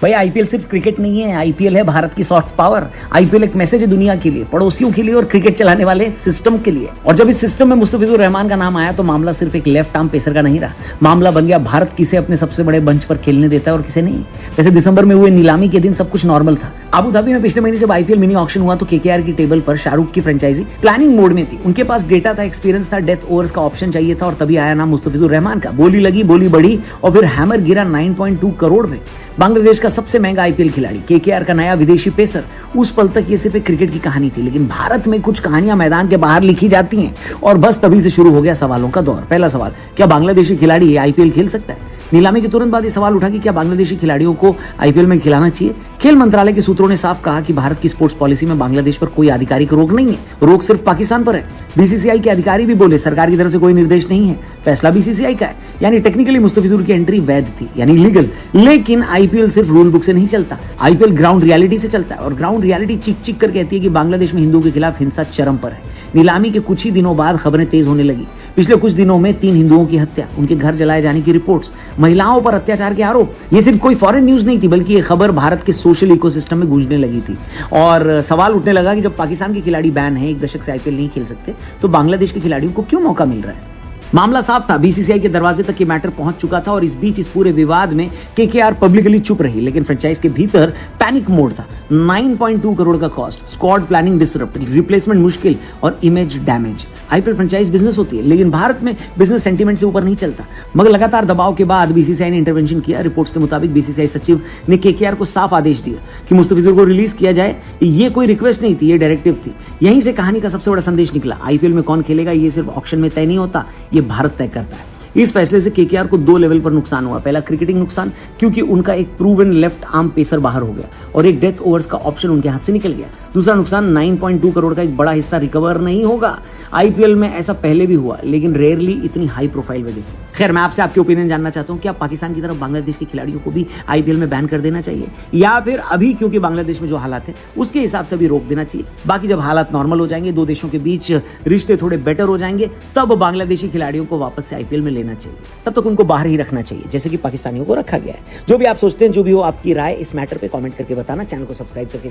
भाई आईपीएल सिर्फ क्रिकेट नहीं है, आईपीएल है भारत की सॉफ्ट पावर। आईपीएल एक मैसेज है दुनिया के लिए, पड़ोसियों के लिए और क्रिकेट चलाने वाले सिस्टम के लिए। और जब इस सिस्टम में मुस्तफिजुर रहमान का नाम आया तो मामला सिर्फ एक लेफ्ट आर्म पेसर का नहीं रहा, मामला बन गया भारत किसे अपने सबसे बड़े मंच पर खेलने देता है और किसे नहीं। वैसे दिसंबर में हुए नीलामी के दिन सब कुछ नॉर्मल था। अबू धाबी में पिछले महीने जब आईपीएल मिनी ऑक्शन हुआ तो केकेआर की टेबल पर शाहरुख की फ्रेंचाइजी प्लानिंग मोड में थी। उनके पास डेटा था, एक्सपीरियंस था, डेथ ओवर्स का ऑप्शन चाहिए था और तभी आया नाम मुस्तफिजुर रहमान का। बोली लगी, बोली बढ़ी और फिर हैमर गिरा 9.2 करोड़ में। बांग्लादेश का सबसे महंगा आईपीएल खिलाड़ी, केकेआर का नया विदेशी पेसर। उस पल तक ये सिर्फ एक क्रिकेट की कहानी थी, लेकिन भारत में कुछ कहानियां मैदान के बाहर लिखी जाती हैं और बस तभी से शुरू हो गया सवालों का दौर। पहला सवाल, क्या बांग्लादेशी खिलाड़ी आईपीएल खेल सकता है? नीलामी के तुरंत बाद ये सवाल उठा कि क्या बांग्लादेशी खिलाड़ियों को आईपीएल में खिलाना चाहिए। खेल मंत्रालय के सूत्रों ने साफ कहा कि भारत की स्पोर्ट्स पॉलिसी में बांग्लादेश पर कोई आधिकारिक रोक नहीं है, रोक सिर्फ पाकिस्तान पर है। बीसीसीआई के अधिकारी भी बोले सरकार की तरफ से कोई निर्देश नहीं है, फैसला बीसीसीआई का है। यानी टेक्निकली मुस्तफिजुर की एंट्री वैध थी, यानी लीगल। लेकिन आईपीएल सिर्फ रूल बुक से नहीं चलता, आईपीएल ग्राउंड रियलिटी से चलता है और ग्राउंड रियलिटी चिक चिक कर कहती है कि बांग्लादेश में हिंदुओं के खिलाफ हिंसा चरम पर है। नीलामी के कुछ ही दिनों बाद खबरें तेज होने लगी। पिछले कुछ दिनों में 3 हिंदुओं की हत्या, उनके घर जलाए जाने की रिपोर्ट्स, महिलाओं पर अत्याचार के आरोप। ये सिर्फ कोई फॉरेन न्यूज नहीं थी, बल्कि ये खबर भारत के सोशल इकोसिस्टम में गूंजने लगी थी। और सवाल उठने लगा कि जब पाकिस्तान के खिलाड़ी बैन है, 1 दशक से आईपीएल नहीं खेल सकते, तो बांग्लादेश के खिलाड़ियों को क्यों मौका मिल रहा है? मामला साफ था, बीसीसीआई के दरवाजे तक ये मैटर पहुंच चुका था और इस बीच इस पूरे विवाद में केकेआर पब्लिकली चुप रही, लेकिन फ्रेंचाइज के भीतर पैनिक मोड था। 9.2 करोड़ का cost, squad planning disrupt, replacement मुश्किल और image damage. IPL franchise business होती है, लेकिन भारत में बिजनेस सेंटीमेंट से ऊपर नहीं चलता। मगर लगातार दबाव के बाद बीसीसीआई ने इंटरवेंशन किया। रिपोर्ट्स के मुताबिक बीसीसीआई सचिव ने केकेआर को साफ आदेश दिया कि मुस्तफिजुर को रिलीज किया जाए। ये कोई रिक्वेस्ट नहीं थी, ये डायरेक्टिव थी। यहीं से कहानी का सबसे बड़ा संदेश निकला, आईपीएल में कौन खेलेगा ये सिर्फ ऑक्शन में तय नहीं होता, ये भारत तय करता है। इस फैसले से केकेआर को 2 लेवल पर नुकसान हुआ। पहला, क्रिकेटिंग नुकसान, क्योंकि उनका एक प्रूवन लेफ्ट आर्म पेसर बाहर हो गया और एक डेथ ओवर्स का ऑप्शन उनके हाथ से निकल गया। दूसरा नुकसान, 9.2 करोड़ का एक बड़ा हिस्सा रिकवर नहीं होगा। आईपीएल में ऐसा पहले भी हुआ, लेकिन रेयरली इतनी हाई प्रोफाइल वजह से। खैर, मैं आपसे आपके ओपिनियन जानना चाहता हूं, क्या पाकिस्तान की तरफ बांग्लादेश के खिलाड़ियों को भी आईपीएल में बैन कर देना चाहिए, या फिर अभी क्योंकि बांग्लादेश में जो हालात है उसके हिसाब से भी रोक देना चाहिए? बाकी जब हालात नॉर्मल हो जाएंगे, 2 देशों के बीच रिश्ते थोड़े बेटर हो जाएंगे, तब बांग्लादेशी खिलाड़ियों को वापस से आईपीएल में लेना चाहिए। तब तक उनको बाहर ही रखना चाहिए, जैसे कि पाकिस्तानियों को रखा गया है। जो भी आप सोचते हैं, जो भी हो आपकी राय इस मैटर पे कमेंट करके बताना, चैनल को सब्सक्राइब करके